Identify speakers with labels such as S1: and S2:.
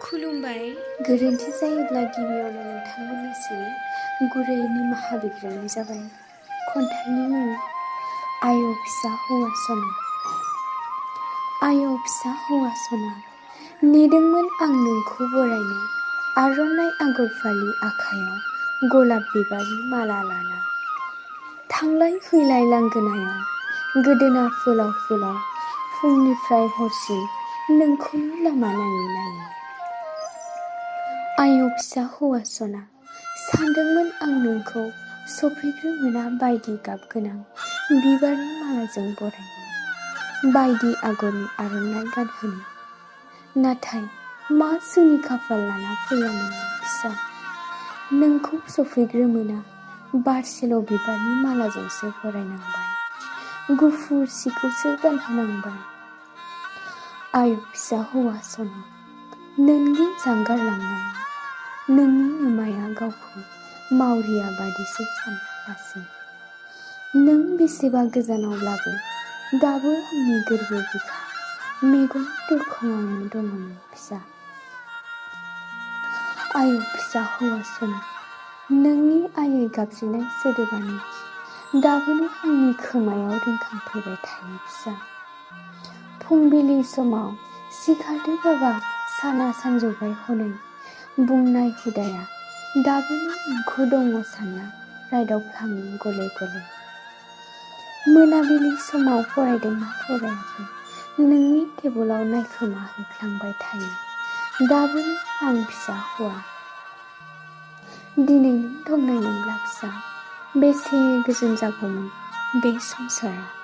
S1: खुलुमबाय।
S2: गोरोन्थि जायोब्ला गिबियावनो नोंथांमोननिसिम गुरै निमाहा बिग्रोनाय जाबाय। खन्थाइनि मुं आय' फिसा हौवा सना। आय' फिसा हौवा सना, नेदोंमोन आं नोंखौ बरायनो, आर'नाइ आगर फालि आखायाव गलाब बिबारनि माला लाना। थांलाय फैलाय लांगोनायाव गोदोना फुलाव फुलाव फुंनिफ्राय हरसिम नोंखौनो लामा नायै नायै। आय' फिसा हौवा सना, सानदोंमोन आं नोंखौ सफैग्रोमोना बायदि गाब गोनां बिबारनि मालाजों बरायनो, बायदि आगरनि आर'नाइ गानहोनो। नाथाय मा जोंनि खाफाल लाना फैयामोन फिसा, नोंखौ सफैग्रोमोना बारसेल' बिबारनि मालाजोंसो बरायनांबाय, गुफुर सिखौसो गानहोनांबाय। आय' फिसा हौवा सना, नोंनि जानगारलांनायाव नोंनि नोमाया गावखौ मावरिया बादिसो सानना लासै। नों बेसेबा गोजानावब्लाबो दाबो आंनि गोरबो बिखा मेगन दरखङावनो दङमोन फिसा। आय' फिसा हौवा सना, नोंनि आयै गाबज्रिनाय सोदोबानो दाबोनो आंनि खोमायाव रिंखांफैबाय थायो फिसा। फुंबिलि समाव सिखारदो बाबा साना सानजौबाय हनै बुंनाय हुदाया दाबोनो नोंखौ दङ सानना रायदावफ्लाङो गले गले। मोनाबिलि समाव फरायदोंना फरायाखै नोंनि टेबुलाव नायखोमा हैफ्लांबाय थायो दाबोनो आं फिसा हौवा। दिनै नों दंनाय मोनब्ला फिसा, बेसे गोजोन जागौमोन बे संसारा।